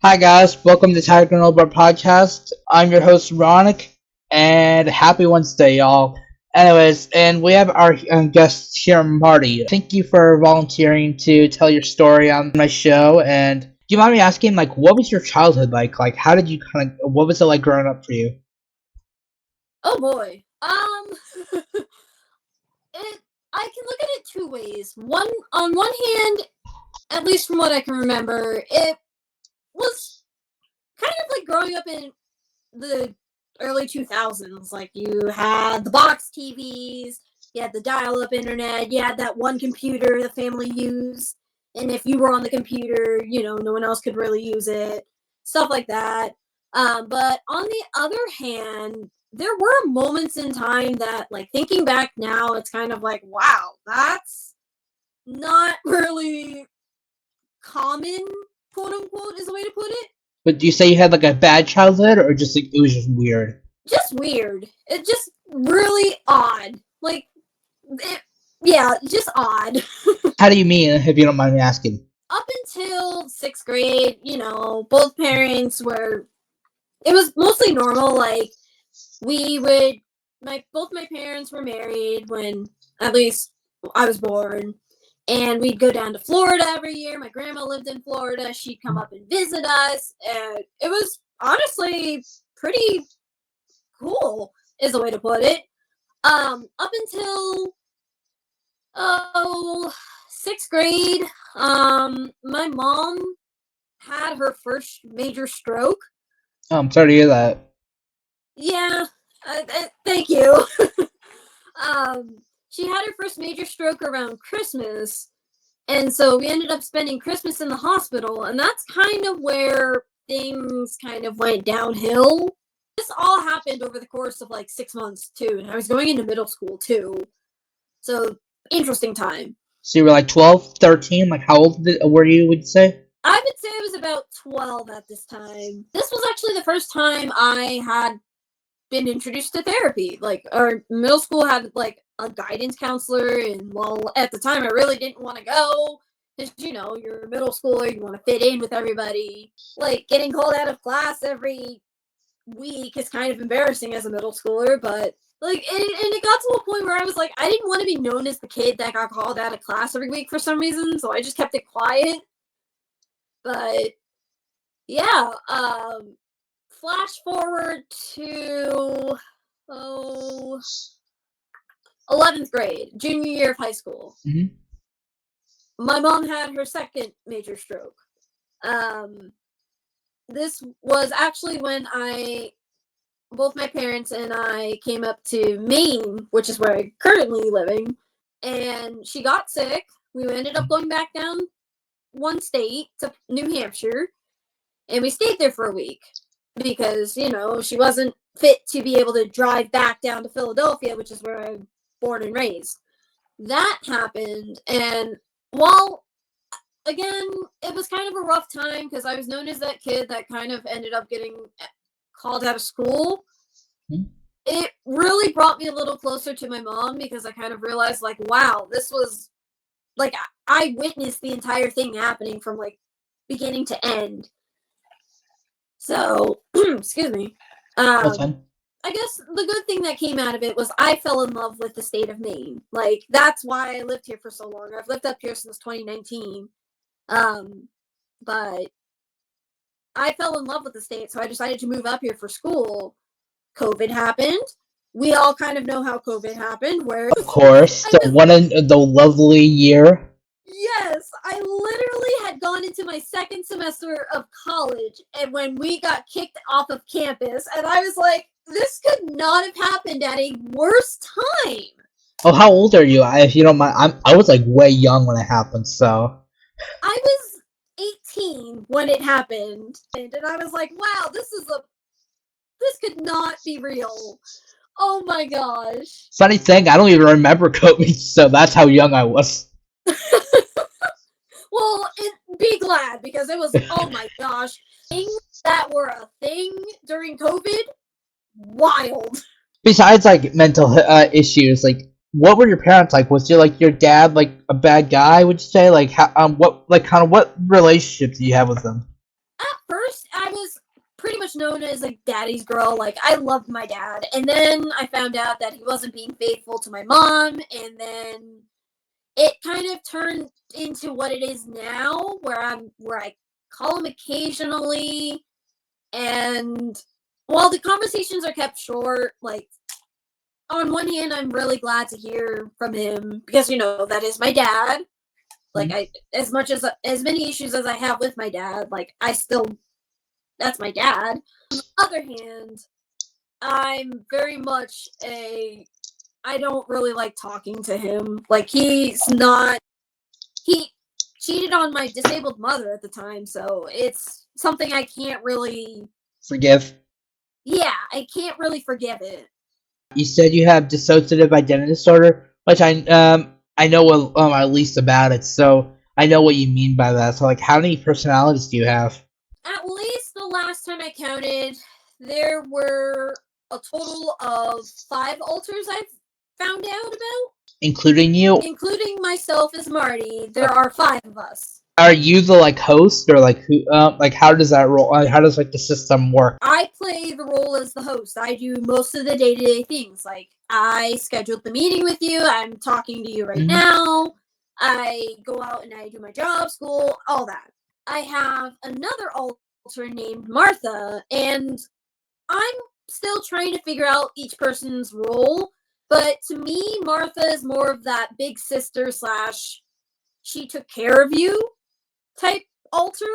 Hi guys, welcome to Tiger Nobel Podcast. I'm your host Ronick, and happy Wednesday, y'all. Anyways, and we have our guest here, Marty. Thank you for volunteering to tell your story on my show. And do you mind me asking, like, what was your childhood like? Like, how did you what was it like growing up for you? Oh boy. It I can look at it two ways. On one hand, at least from what I can remember, it was kind of like growing up in the early 2000s. Like you had the box TVs, you had the dial-up internet, you had that one computer the family used, and if you were on the computer, no one else could really use it. Stuff like that. But on the other hand, there were moments in time that, like, thinking back now, it's kind of like, wow, that's not really common, quote unquote, is the way to put it. But do you say you had like a bad childhood, or just like it was just weird? Just weird. It just really odd. Like, yeah, just odd. How do you mean, if you don't mind me asking? Up until sixth grade, both parents were. It was mostly normal. Like, both my parents were married when at least I was born, and we'd go down to Florida every year. My grandma lived in Florida. She'd come up and visit us, and it was honestly pretty cool, is the way to put it. Up until sixth grade, my mom had her first major stroke. Oh, I'm sorry to hear that. Yeah, thank you. She had her first major stroke around Christmas, and so we ended up spending Christmas in the hospital, and that's kind of where things kind of went downhill. This all happened over the course of like 6 months too, and I was going into middle school too, so interesting time. So you were like 12, 13? Like, how old were you, would you say? I would say I was about 12 at this time. This was actually the first time I had been introduced to therapy. Like, our middle school had like a guidance counselor, and well, at the time I really didn't want to go because you're a middle schooler, you want to fit in with everybody. Like, getting called out of class every week is kind of embarrassing as a middle schooler, but like, and it got to a point where I was like, I didn't want to be known as the kid that got called out of class every week for some reason, so I just kept it quiet. But yeah, flash forward to 11th grade, junior year of high school. Mm-hmm. My mom had her second major stroke. This was actually when both my parents and I came up to Maine, which is where I'm currently living, and she got sick. We ended up going back down one state to New Hampshire, and we stayed there for a week because, she wasn't fit to be able to drive back down to Philadelphia, which is where I'm born and raised. That happened, and while, again, it was kind of a rough time because I was known as that kid that kind of ended up getting called out of school. Mm-hmm. It really brought me a little closer to my mom because I kind of realized, like, wow, this was, like, I witnessed the entire thing happening from, like, beginning to end. So, excuse me. That's fine. I guess the good thing that came out of it was I fell in love with the state of Maine. Like, that's why I lived here for so long. I've lived up here since 2019. But I fell in love with the state, so I decided to move up here for school. COVID happened. We all kind of know how COVID happened, where... Of course, the lovely year. Yes, I literally had gone into my second semester of college, and when we got kicked off of campus, and I was like, this could not have happened at a worse time. Oh, how old are you? If you don't mind, I was like way young when it happened, so. I was 18 when it happened, and I was like, wow, this could not be real. Oh my gosh. Funny thing, I don't even remember COVID, so that's how young I was. Well, be glad, because it was, oh my gosh, things that were a thing during COVID, wild. Besides, like, mental issues, like, what were your parents like? Was your dad, like, a bad guy, would you say? Like, what relationship do you have with them? At first, was pretty much known as like daddy's girl. Like I loved my dad, and then I found out that he wasn't being faithful to my mom, and then it kind of turned into what it is now, where I call him occasionally, and while the conversations are kept short, like on one hand, I'm really glad to hear from him because that is my dad. Like as many issues as I have with my dad, like that's my dad. On the other hand, I'm very much I don't really like talking to him. Like he cheated on my disabled mother at the time, so it's something I can't really Forgive. Yeah, I can't really forgive it. You said you have dissociative identity disorder, which I know at least about it, so I know what you mean by that. So like, how many personalities do you have? At least the last time I counted, there were a total of 5 alters I've found out about. Including you? Including myself as Marty, there are 5 of us. Are you the like host, or like who? Like how does that roll? How does like the system work? I play the role as the host. I do most of the day-to-day things. Like I scheduled the meeting with you. I'm talking to you right now. I go out and I do my job, school, all that. I have another alter named Martha, and I'm still trying to figure out each person's role. But to me, Martha is more of that big sister / she took care of you type alter,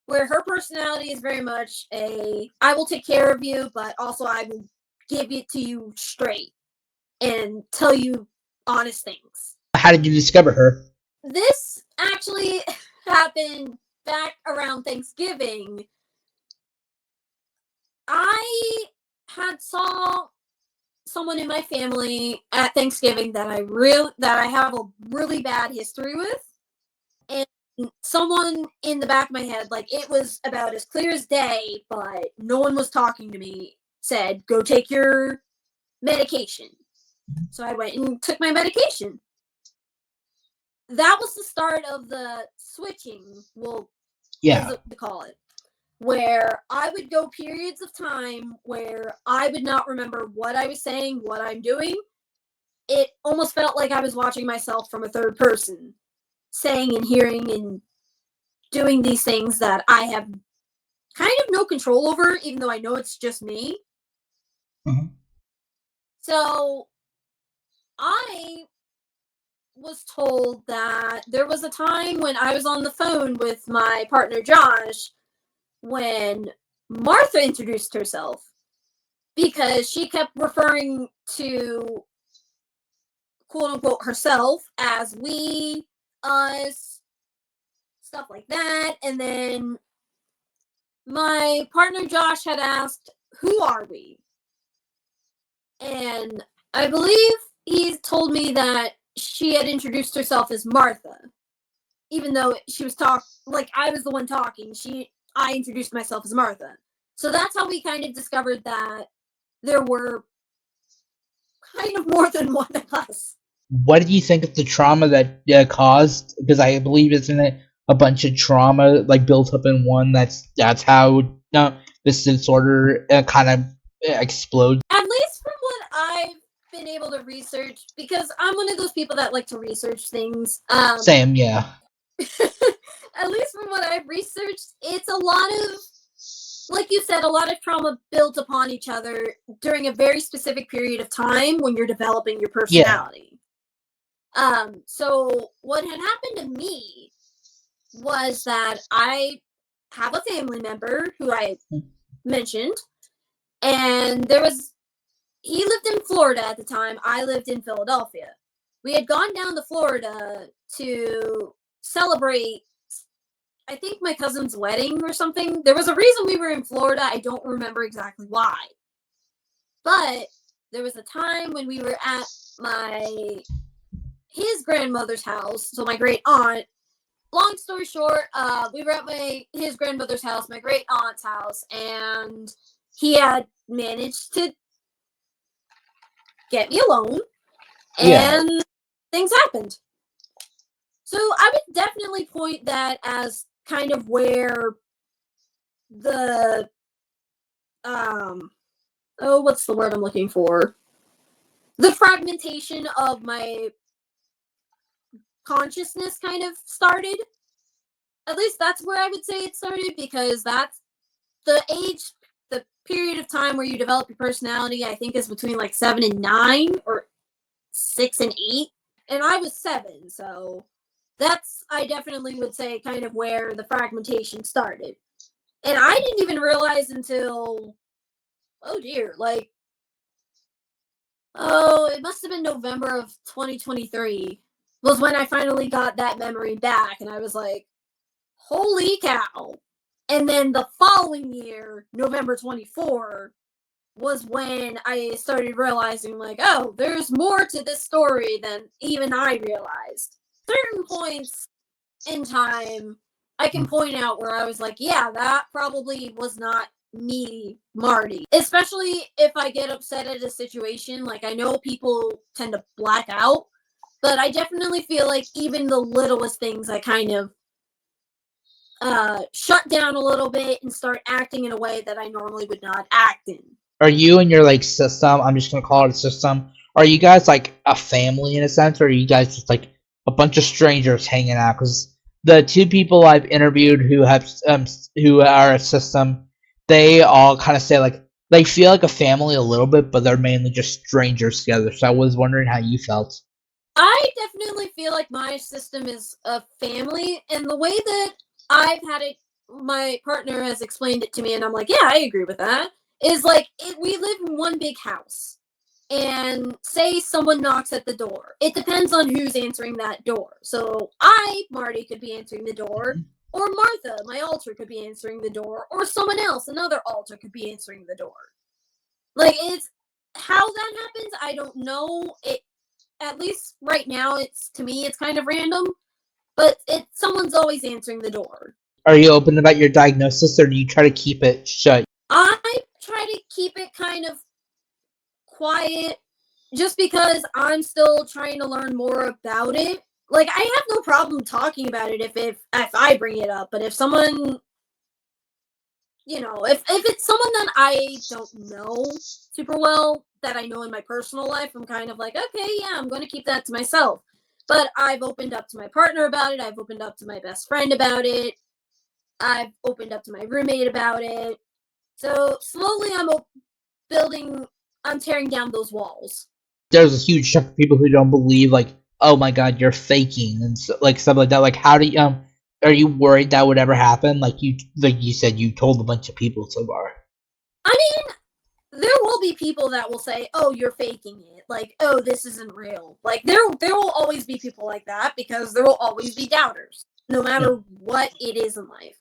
where her personality is very much I will take care of you, but also I will give it to you straight and tell you honest things. How did you discover her? This actually happened back around Thanksgiving. I had saw someone in my family at Thanksgiving that I have a really bad history with, and someone in the back of my head, like it was about as clear as day, but no one was talking to me, said, "Go take your medication." So I went and took my medication. That was the start of the switching, as they call it, where I would go periods of time where I would not remember what I was saying, what I'm doing. It almost felt like I was watching myself from a third person, saying and hearing and doing these things that I have kind of no control over, even though I know it's just me. So I was told that there was a time when I was on the phone with my partner Josh when Martha introduced herself, because she kept referring to quote unquote herself as we, us, stuff like that. And then my partner Josh had asked, "Who are we?" And I believe he told me that she had introduced herself as Martha, even though she was like I was the one talking. I introduced myself as Martha. So that's how we kind of discovered that there were kind of more than one of us. What do you think of the trauma that caused? Because I believe isn't it a bunch of trauma like built up in one? That's how this disorder kind of explodes. At least from what I've been able to research, because I'm one of those people that like to research things. Same, yeah. At least from what I've researched, it's a lot of, like you said, a lot of trauma built upon each other during a very specific period of time when you're developing your personality. So what had happened to me was that I have a family member who I mentioned, and he lived in Florida at the time. I lived in Philadelphia. We had gone down to Florida to celebrate, I think, my cousin's wedding or something. There was a reason we were in Florida. I don't remember exactly why. But there was a time when we were at his grandmother's house, so my great aunt. Long story short, we were at his grandmother's house, my great aunt's house, and he had managed to get me alone, and things happened. So I would definitely point that as kind of where the what's the word I'm looking for? The fragmentation of my consciousness kind of started. At least that's where I would say it started, because that's the period of time where you develop your personality, I think, is between like 7 and 9, or 6 and 8. And I was 7, so that's, I definitely would say, kind of where the fragmentation started. And I didn't even realize until, oh dear, like, it must have been November of 2023 was when I finally got that memory back, and I was like, holy cow. And then the following year, November 24, was when I started realizing, like, oh, there's more to this story than even I realized. Certain points in time, I can point out where I was like, yeah, that probably was not me, Marty. Especially if I get upset at a situation. Like, I know people tend to black out, but I definitely feel like even the littlest things I kind of shut down a little bit and start acting in a way that I normally would not act in. Are you and your like system? I'm just gonna call it a system. Are you guys like a family in a sense, or are you guys just like a bunch of strangers hanging out? Because the two people I've interviewed who are a system, they all kind of say like they feel like a family a little bit, but they're mainly just strangers together. So I was wondering how you felt. I definitely feel like my system is a family, and the way that I've had it, my partner has explained it to me, and I'm like, yeah, I agree with that. Is like, we live in one big house, and say someone knocks at the door. It depends on who's answering that door. So I, Marty, could be answering the door, or Martha, my alter, could be answering the door, or someone else, another alter, could be answering the door. Like, it's how that happens, I don't know. It, at least right now, it's, to me, it's kind of random, but someone's always answering the door. Are you open about your diagnosis, or do you try to keep it shut? I try to keep it kind of quiet, just because I'm still trying to learn more about it. Like, I have no problem talking about it if I bring it up, but if someone, if it's someone that I don't know super well, that I know in my personal life, I'm kind of like, okay, yeah, I'm going to keep that to myself. But I've opened up to my partner about it. I've opened up to my best friend about it. I've opened up to my roommate about it. So slowly I'm tearing down those walls. There's a huge chunk of people who don't believe, like, oh my god, you're faking, and so, like stuff like that. Like, how do you are you worried that would ever happen? Like you said, you told a bunch of people so far. I mean, there will be people that will say, oh, you're faking it. Like, oh, this isn't real. Like, there will always be people like that, because there will always be doubters, no matter what it is in life.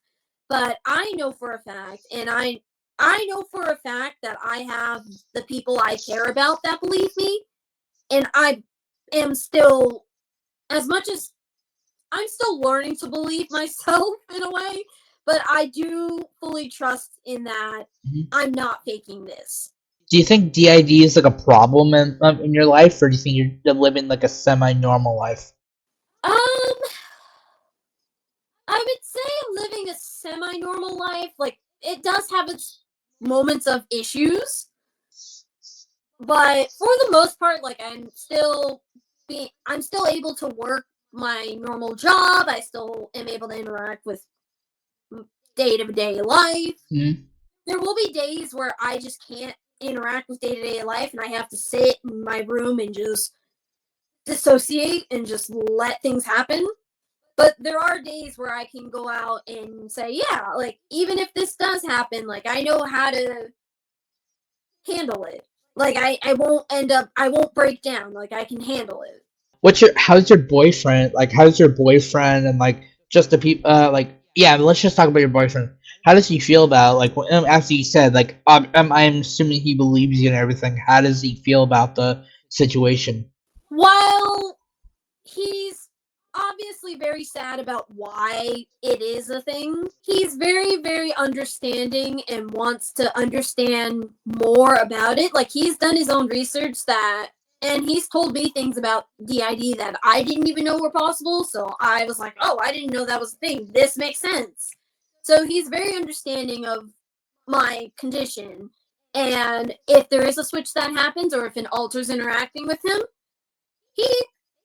But I know for a fact, and I know for a fact that I have the people I care about that believe me, and I am still, as much as I'm still learning to believe myself in a way, but I do fully trust in that I'm not faking this. Do you think D.I.D is like a problem in your life, or do you think you're living like a semi-normal life? I would say I'm living a semi-normal life. Like, it does have its moments of issues, but for the most part, like, I'm still able to work my normal job. I still am able to interact with day-to-day life. Mm-hmm. There will be days where I just can't interact with day-to-day life, and I have to sit in my room and just dissociate and just let things happen. But there are days where I can go out and say, yeah, like, even if this does happen, like, I know how to handle it. Like, I won't break down. Like, I can handle it. How's your boyfriend? Like, how's your boyfriend and like just the people? Like, yeah, let's just talk about your boyfriend. How does he feel about like after you said like I'm assuming he believes you and everything. How does he feel about the situation? While he's obviously very sad about why it is a thing, he's very, very understanding and wants to understand more about it. Like, he's done his own research, and he's told me things about D.I.D that I didn't even know were possible. So I was like, oh, I didn't know that was a thing. This makes sense. So he's very understanding of my condition. And if there is a switch that happens, or if an alter's interacting with him, he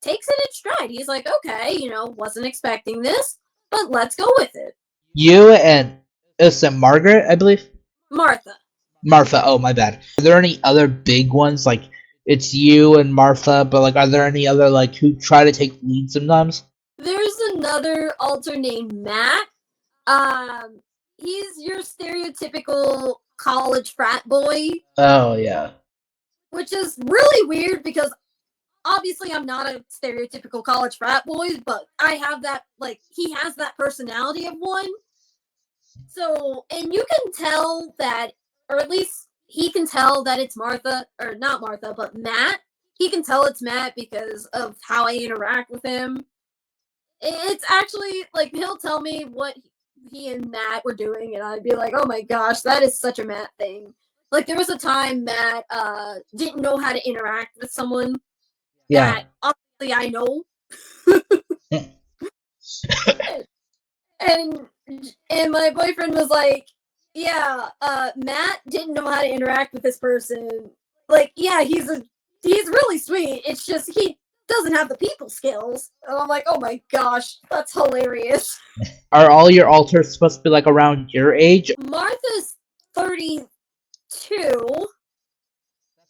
takes it in stride. He's like, okay, wasn't expecting this, but let's go with it. You and it's Margaret, I believe. Martha. Martha. Oh, my bad. Are there any other big ones like it's you and Martha? But like, are there any other like who try to take lead sometimes? There's another alter named Matt. He's your stereotypical college frat boy. Oh yeah. Which is really weird because obviously I'm not a stereotypical college frat boy, but I have that, like, he has that personality of one. So, and you can tell that, or at least he can tell that it's Martha, or not Martha, but Matt. He can tell it's Matt because of how I interact with him. It's actually, like, he'll tell me what he and Matt were doing, and I'd be like, oh my gosh, that is such a Matt thing. Like, there was a time Matt didn't know how to interact with someone that obviously I know. and my boyfriend was like, yeah, Matt didn't know how to interact with this person. Like, yeah, he's really sweet. It's just he doesn't have the people skills. And I'm like, oh my gosh, that's hilarious. Are all your alters supposed to be like around your age? Martha's 32.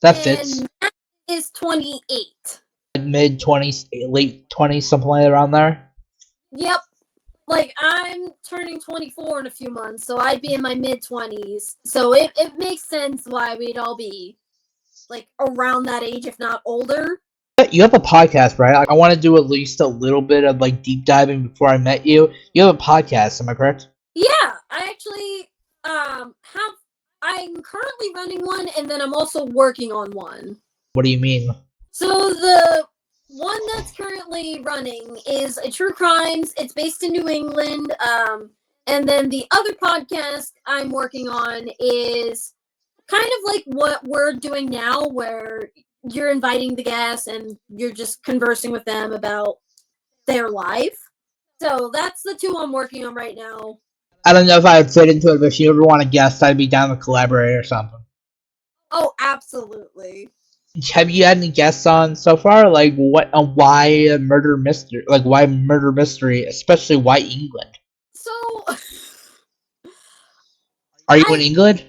That fits. And Matt is 28. Mid 20s, late 20s, something like around there. Yep. Like, I'm turning 24 in a few months, so I'd be in my mid-20s. So it makes sense why we'd all be, like, around that age, if not older. You have a podcast, right? I want to do at least a little bit of, like, deep diving before I met you. You have a podcast, am I correct? Yeah, I actually I'm currently running one, and then I'm also working on one. What do you mean? So the one that's currently running is a true crimes. It's based in New England. And then the other podcast I'm working on is kind of like what we're doing now, where you're inviting the guests and you're just conversing with them about their life. So that's the two I'm working on right now. I don't know if I would fit into it, but if you ever want a guest, I'd be down to collaborate or something. Oh, absolutely. Have you had any guests on so far? Like, why murder mystery? Like, why murder mystery? Especially, why England? So, are you in England?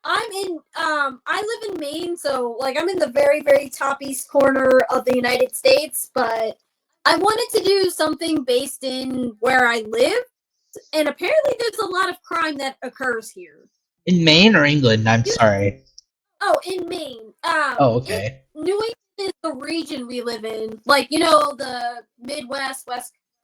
I'm in. I live in Maine, so like I'm in the very, very top east corner of the United States. But I wanted to do something based in where I live, and apparently there's a lot of crime that occurs here. In Maine or England? I'm sorry. Oh, in Maine. Okay. New England is the region we live in. Like, the Midwest,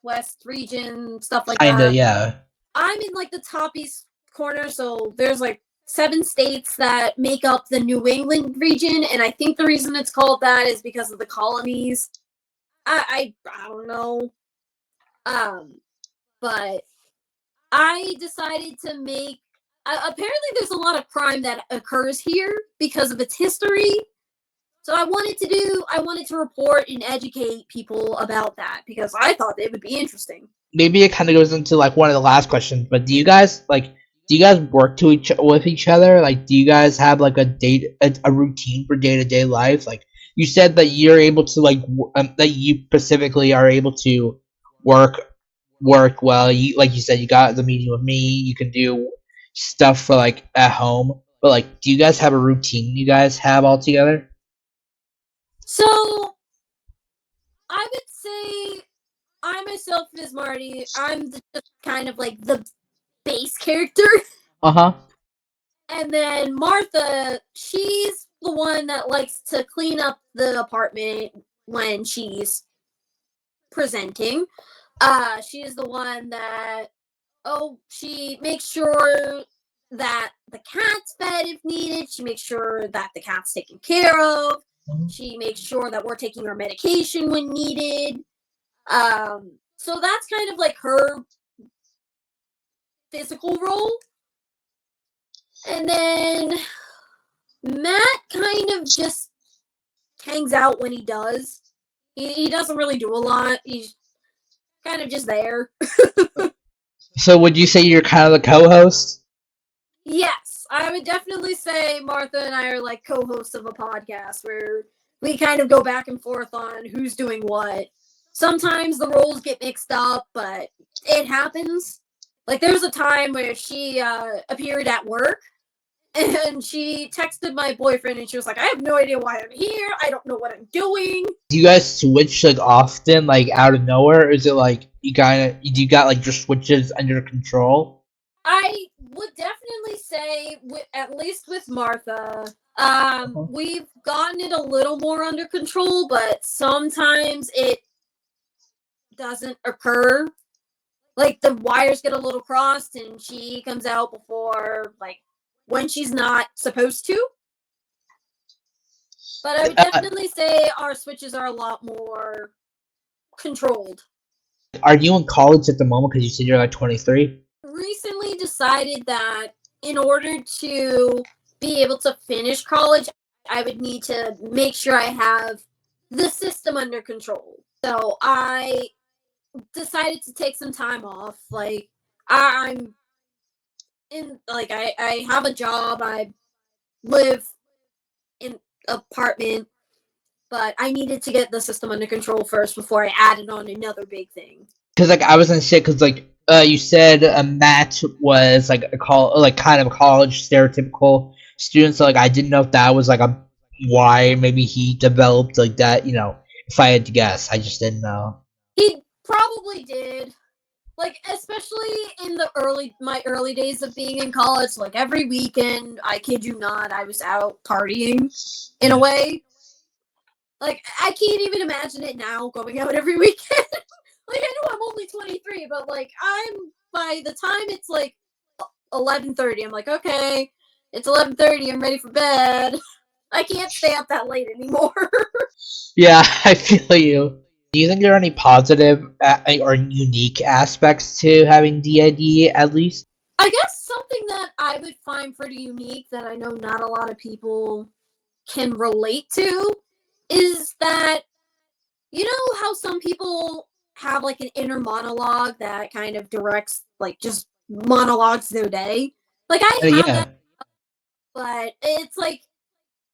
West region, stuff like that. Kinda, yeah. I'm in, like, the top east corner, so there's, like, 7 states that make up the New England region, and I think the reason it's called that is because of the colonies. I don't know. But I decided to make apparently there's a lot of crime that occurs here because of its history. So I wanted to report and educate people about that because I thought it would be interesting. Maybe it kind of goes into like one of the last questions, but do you guys work with each other? Like, do you guys have like a routine for day-to-day life? Like, you said that you're able to that you specifically are able to work well. Like you said, you got the meeting with me. You can do stuff for like at home, but like, do you guys have a routine you guys have all together? So I would say I myself is Marty. I'm just kind of like the base character. And then Martha, she's the one that likes to clean up the apartment when she's presenting. She is the one that she makes sure that the cat's fed if needed. She makes sure that the cat's taken care of. She makes sure that we're taking our medication when needed. So that's kind of like her physical role. And then Matt kind of just hangs out when he does. He doesn't really do a lot. He's kind of just there. So would you say you're kind of the co-host? Yes, I would definitely say Martha and I are like co-hosts of a podcast where we kind of go back and forth on who's doing what. Sometimes the roles get mixed up, but it happens. Like there was a time where she appeared at work and she texted my boyfriend and she was like, I have no idea why I'm here. I don't know what I'm doing. Do you guys switch like often, like out of nowhere? Or is it like you got like your switches under control? I would definitely say, at least with Martha, Uh-huh. we've gotten it a little more under control, but sometimes it doesn't occur. Like the wires get a little crossed and she comes out before, like, when she's not supposed to. But I would Uh, definitely say our switches are a lot more controlled. are you in college at the moment? Because you said you're like 23. Recently decided that in order to be able to finish college, I would need to make sure I have the system under control. So I decided to take some time off. Like I'm in like I have a job, I live in an apartment, but I needed to get the system under control first before I added on another big thing. Because like I was gonna say, because like you said, Matt was like like kind of a college stereotypical student. So like I didn't know if that was like a why maybe he developed like that. If I had to guess, I just didn't know. He probably did. Like especially in the my early days of being in college, like every weekend, I kid you not, I was out partying in a Yeah. way. Like I can't even imagine it now going out every weekend. Like I know I'm only 23, but like I'm by the time it's like 11:30, I'm like, okay, it's 11:30, I'm ready for bed. I can't stay up that late anymore. Yeah, I feel you. Do you think there are any positive or unique aspects to having DID at least? I guess something that I would find pretty unique that I know not a lot of people can relate to is that you know how some people have like an inner monologue that kind of directs like just monologues their day. Like I have that, Yeah. but it's like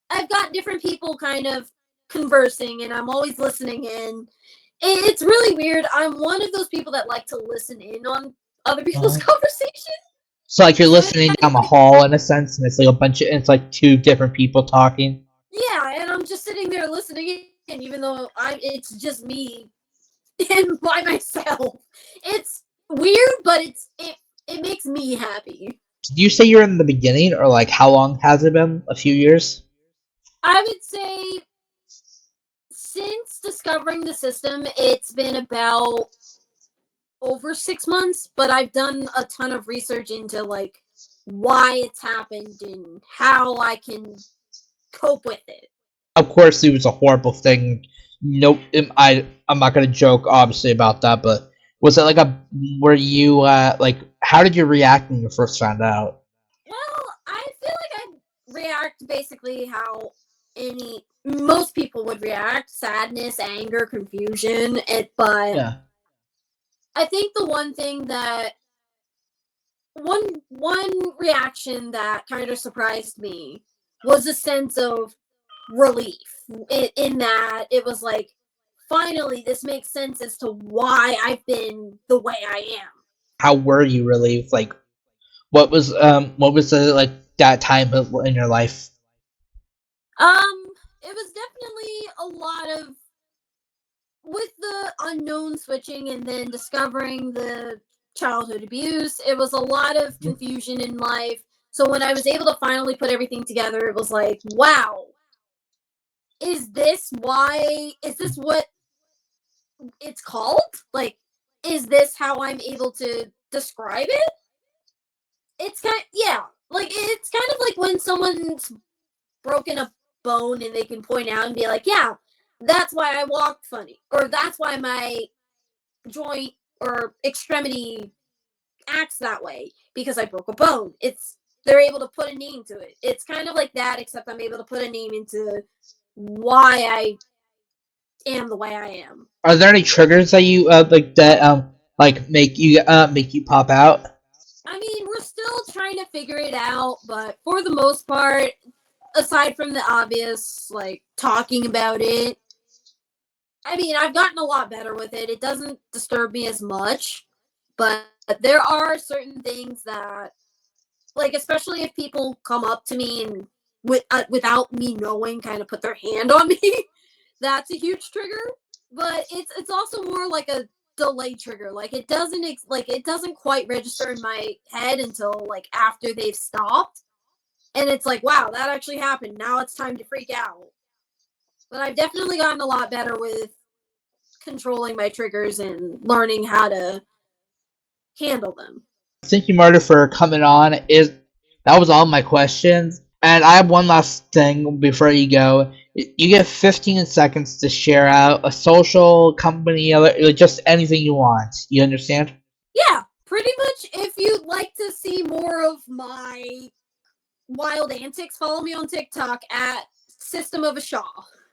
I've got different people kind of conversing and I'm always listening in. It's really weird. I'm one of those people that like to listen in on other people's Uh, conversation. so like you're So it's listening kind down of the like, hall in a sense, and it's like a bunch of it's like two different people talking. yeah, and I'm just sitting there listening in, even though it's just me and by myself. It's weird, but it makes me happy. Did you say you're in the beginning, or like how long has it been? A few years? I would say since discovering the system, it's been about over 6 months, but I've done a ton of research into like why it's happened and how I can cope with it. Of course, it was a horrible thing. Nope, I'm not gonna joke obviously about that, but was it like a were you like how did you react when you first found out? Well, I feel like I react basically how any most people would react: sadness, anger, confusion. But Yeah. I think the one thing that one reaction that kind of surprised me was a sense of relief in that it was like finally this makes sense as to why I've been the way I am. How were you relieved? Like what was the like that time in your life? It was definitely a lot of with the unknown switching and then discovering the childhood abuse. It was a lot of confusion in life. So when I was able to finally put everything together, it was like, wow, is this what it's called? Like, is this how I'm able to describe it? It's kind of, yeah, like it's kind of like when someone's broken a bone and they can point out and be like, yeah, that's why I walked funny, or that's why my joint or extremity acts that way because I broke a bone. It's they're able to put a name to it. It's kind of like that, except I'm able to put a name into why I am the way I am. Are there any triggers that you like that like make you pop out? I mean, we're still trying to figure it out, but for the most part, aside from the obvious, like talking about it, I mean, I've gotten a lot better with it. It doesn't disturb me as much, but there are certain things that, like, especially if people come up to me and without me knowing, kind of put their hand on me, that's a huge trigger. But it's also more like a delay trigger. Like it doesn't quite register in my head until like after they've stopped, and it's like, wow, that actually happened. Now it's time to freak out. But I've definitely gotten a lot better with controlling my triggers and learning how to handle them. Thank you, Marta, for coming on. Is That was all my questions, and I have one last thing before you go. You get 15 seconds to share out a social company, just anything you want. You understand? Yeah, pretty much. If you'd like to see more of my wild antics, follow me on TikTok at System of a Shaw.